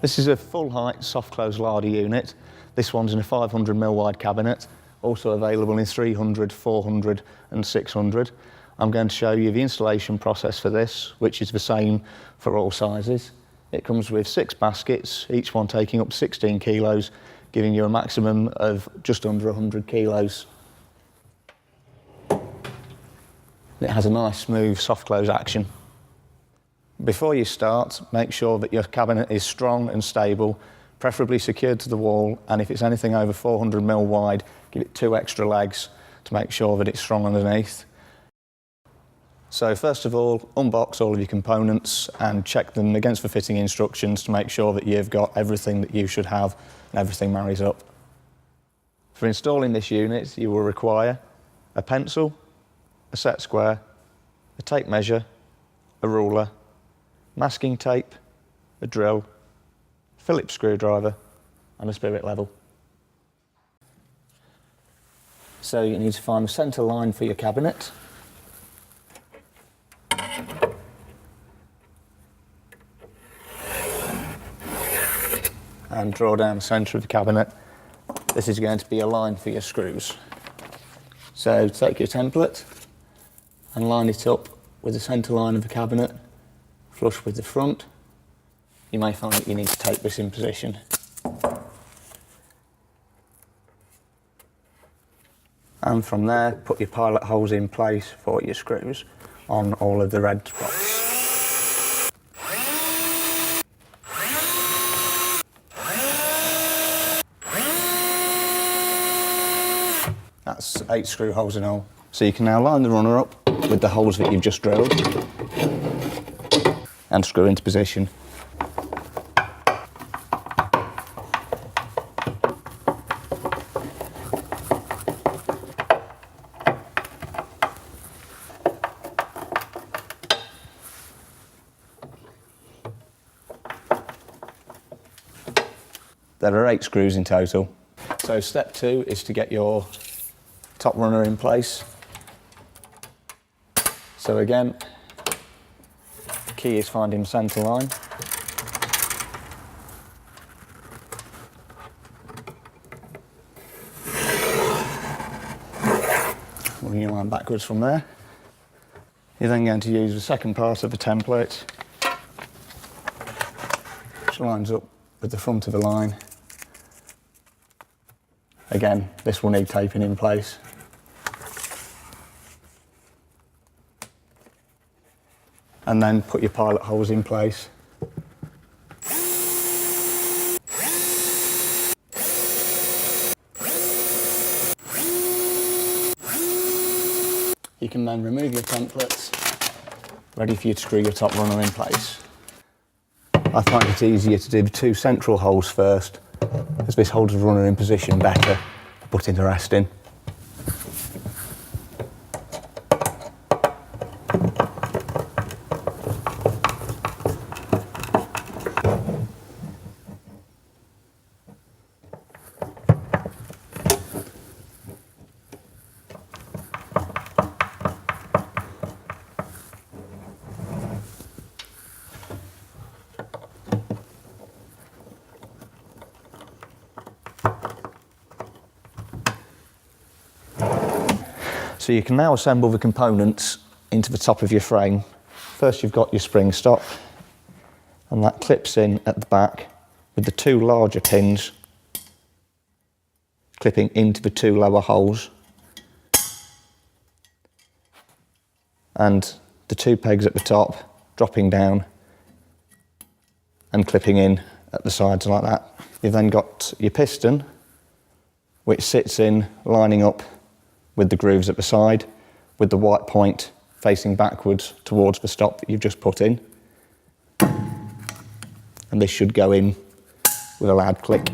This is a full height soft close larder unit. This one's in a 500mm wide cabinet, also available in 300, 400 and 600. I'm going to show you the installation process for this, which is the same for all sizes. It comes with 6 baskets, each one taking up 16 kilos, giving you a maximum of just under 100 kilos. It has a nice smooth soft close action. Before you start, make sure that your cabinet is strong and stable, preferably secured to the wall, and if it's anything over 400mm wide, give it 2 extra legs to make sure that it's strong underneath. So first of all, unbox all of your components and check them against the fitting instructions to make sure that you've got everything that you should have and everything marries up. For installing this unit, you will require a pencil, a set square, a tape measure, a ruler, masking tape, a drill, Phillips screwdriver and a spirit level. So you need to find the centre line for your cabinet. And draw down the centre of the cabinet. This is going to be a line for your screws. So take your template and line it up with the centre line of the cabinet, flush with the front. You may find that you need to tape this in position. And from there, put your pilot holes in place for your screws on all of the red spots. That's 8 screw holes in all. So you can now line the runner up with the holes that you've just drilled and screw into position. There are 8 screws in total. So step 2 is to get your top runner in place. So again, the key is finding centre line. Moving your line backwards from there. You're then going to use the second part of the template, which lines up with the front of the line. Again, this will need taping in place. And then put your pilot holes in place. You can then remove your templates, ready for you to screw your top runner in place. I find it easier to do the 2 central holes first, as this holds the runner in position better, putting the rest in. So you can now assemble the components into the top of your frame. First you've got your spring stop, and that clips in at the back with the 2 larger pins clipping into the 2 lower holes, and the 2 pegs at the top dropping down and clipping in at the sides like that. You've then got your piston, which sits in lining up with the grooves at the side, with the white point facing backwards towards the stop that you've just put in. And this should go in with a loud click.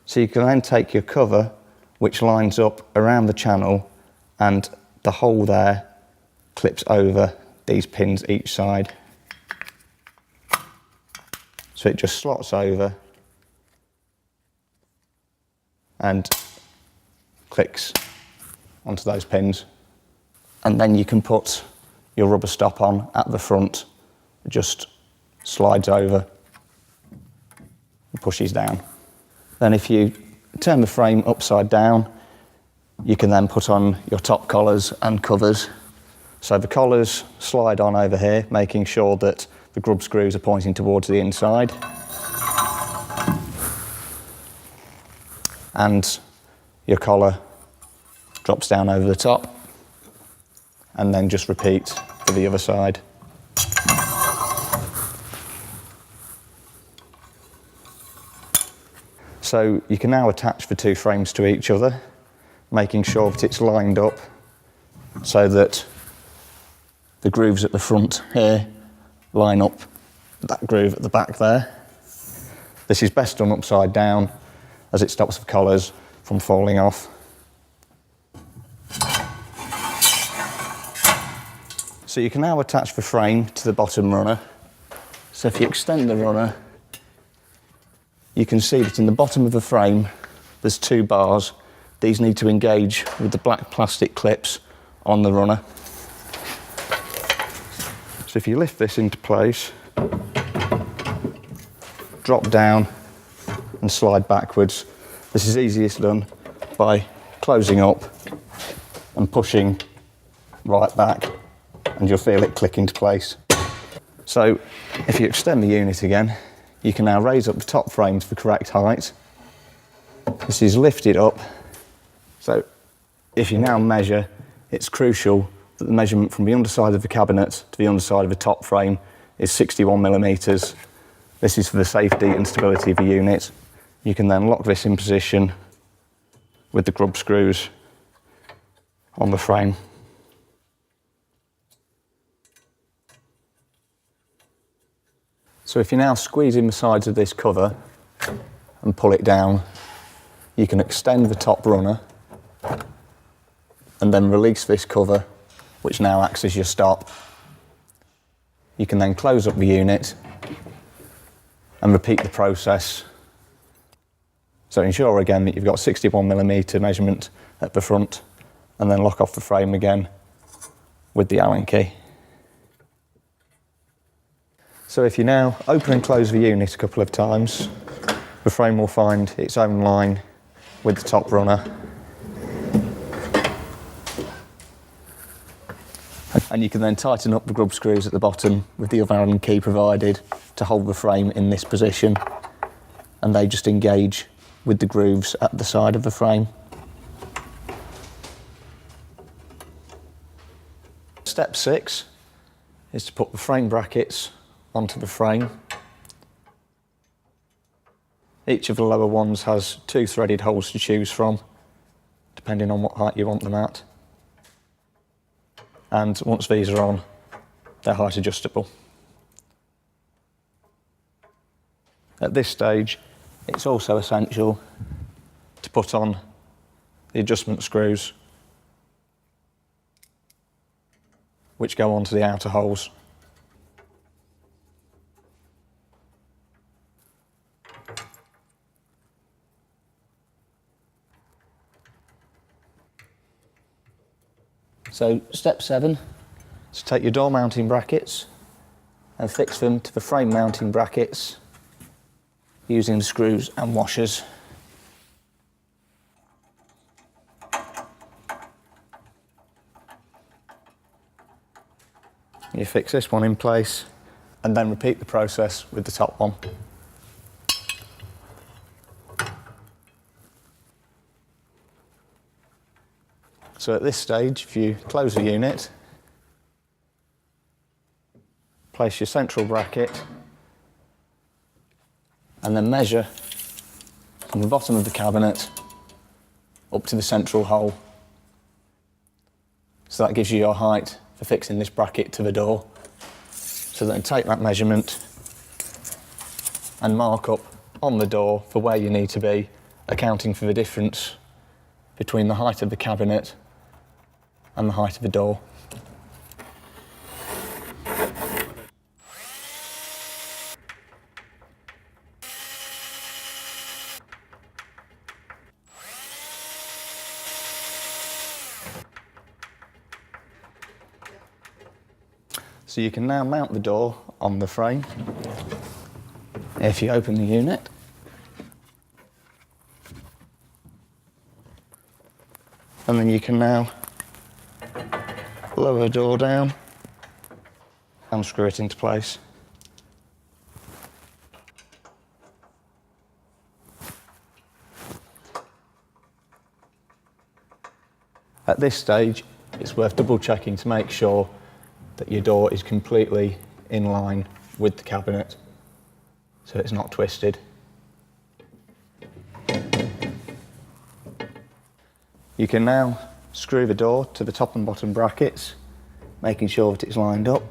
So you can then take your cover, which lines up around the channel, and the hole there clips over these pins each side. So it just slots over and clicks onto those pins, and then you can put your rubber stop on at the front. It just slides over pushes down. Then if you turn the frame upside down, you can then put on your top collars and covers. So the collars slide on over here, making sure that the grub screws are pointing towards the inside. And your collar drops down over the top, and then just repeat for the other side. So you can now attach the two frames to each other, making sure that it's lined up so that the grooves at the front here line up that groove at the back there. This is best done upside down as it stops the collars from falling off. So you can now attach the frame to the bottom runner. So if you extend the runner, you can see that in the bottom of the frame there's two bars. These need to engage with the black plastic clips on the runner. So if you lift this into place, drop down and slide backwards, this is easiest done by closing up and pushing right back, and you'll feel it click into place. So if you extend the unit again, you can now raise up the top frame to the correct height. This is lifted up. So if you now measure, it's crucial that the measurement from the underside of the cabinet to the underside of the top frame is 61mm. This is for the safety and stability of the unit. You can then lock this in position with the grub screws on the frame. So if you now squeeze in the sides of this cover and pull it down, you can extend the top runner and then release this cover, which now acts as your stop. You can then close up the unit and repeat the process. So ensure again that you've got 61mm measurement at the front, and then lock off the frame again with the Allen key. So if you now open and close the unit a couple of times, the frame will find its own line with the top runner. And you can then tighten up the grub screws at the bottom with the other Allen key provided to hold the frame in this position, and they just engage with the grooves at the side of the frame. Step 6 is to put the frame brackets onto the frame. Each of the lower ones has 2 threaded holes to choose from, depending on what height you want them at. And once these are on, they're height adjustable. At this stage, it's also essential to put on the adjustment screws, which go onto the outer holes. So step 7 is to take your door mounting brackets and fix them to the frame mounting brackets using the screws and washers. You fix this one in place and then repeat the process with the top one. So at this stage, if you close the unit, place your central bracket and then measure from the bottom of the cabinet up to the central hole. So that gives you your height for fixing this bracket to the door. So then take that measurement and mark up on the door for where you need to be, accounting for the difference between the height of the cabinet and the height of the door. So you can now mount the door on the frame. If you open the unit, And then you can now lower the door down and screw it into place. At this stage, it's worth double checking to make sure that your door is completely in line with the cabinet, so it's not twisted. You can now screw the door to the top and bottom brackets, making sure that it's lined up.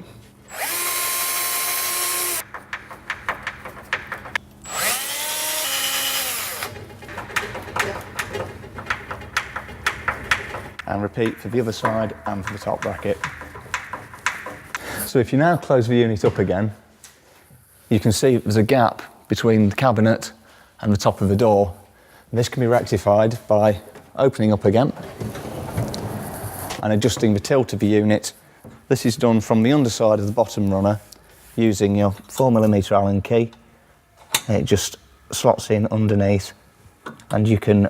And repeat for the other side and for the top bracket. So if you now close the unit up again, you can see there's a gap between the cabinet and the top of the door. This can be rectified by opening up again and adjusting the tilt of the unit. This is done from the underside of the bottom runner using your 4mm Allen key. It just slots in underneath, and you can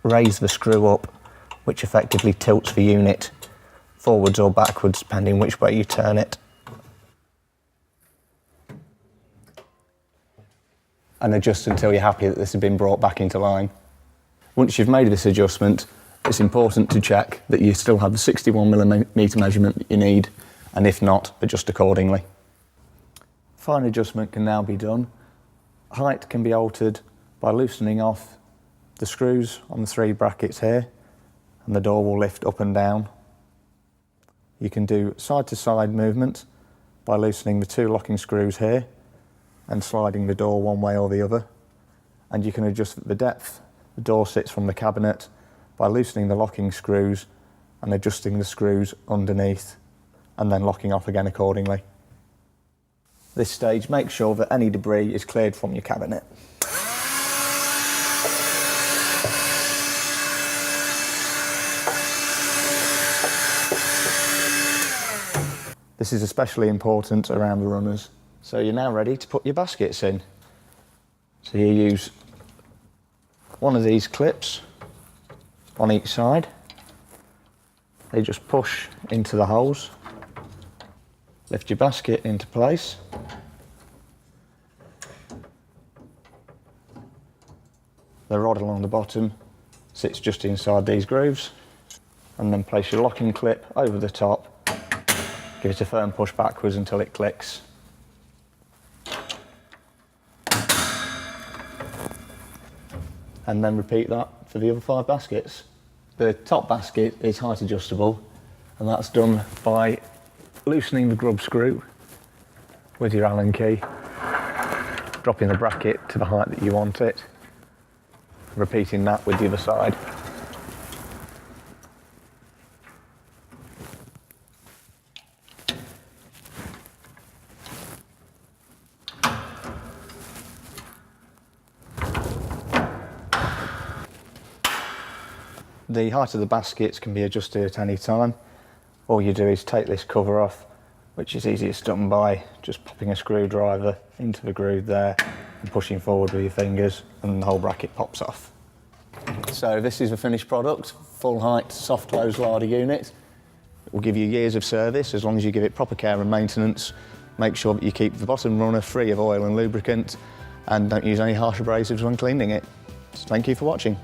raise the screw up, which effectively tilts the unit forwards or backwards depending which way you turn it. And adjust until you're happy that this has been brought back into line. Once you've made this adjustment, it's important to check that you still have the 61mm measurement that you need, and if not, adjust accordingly. Fine adjustment can now be done. Height can be altered by loosening off the screws on the 3 brackets here, and the door will lift up and down. You can do side-to-side movement by loosening the 2 locking screws here and sliding the door one way or the other. And you can adjust the depth the door sits from the cabinet by loosening the locking screws and adjusting the screws underneath, and then locking off again accordingly. This stage, make sure that any debris is cleared from your cabinet. This is especially important around the runners. So you're now ready to put your baskets in. So you use one of these clips on each side. They just push into the holes. Lift your basket into place. The rod along the bottom sits just inside these grooves, and then place your locking clip over the top. Give it a firm push backwards until it clicks. And then repeat that for the other 5 baskets. The top basket is height adjustable, and that's done by loosening the grub screw with your Allen key, dropping the bracket to the height that you want it, repeating that with the other side. The height of the baskets can be adjusted at any time. All you do is take this cover off, which is easiest done by just popping a screwdriver into the groove there and pushing forward with your fingers, and the whole bracket pops off. So this is the finished product, full height soft close larder unit. It will give you years of service as long as you give it proper care and maintenance. Make sure that you keep the bottom runner free of oil and lubricant, and don't use any harsh abrasives when cleaning it. Thank you for watching.